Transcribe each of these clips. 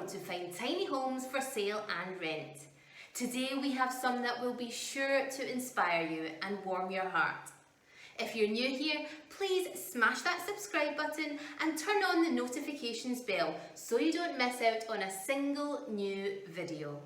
world to find tiny homes for sale and rent. Today we have some that will be sure to inspire you and warm your heart. If you're new here, please smash that subscribe button and turn on the notifications bell so you don't miss out on a single new video.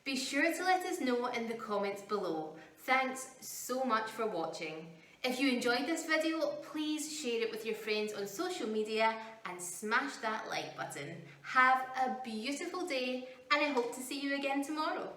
Be sure to let us know in the comments below. Thanks so much for watching. If you enjoyed this video, please share it with your friends on social media and smash that like button. Have a beautiful day, and I hope to see you again tomorrow.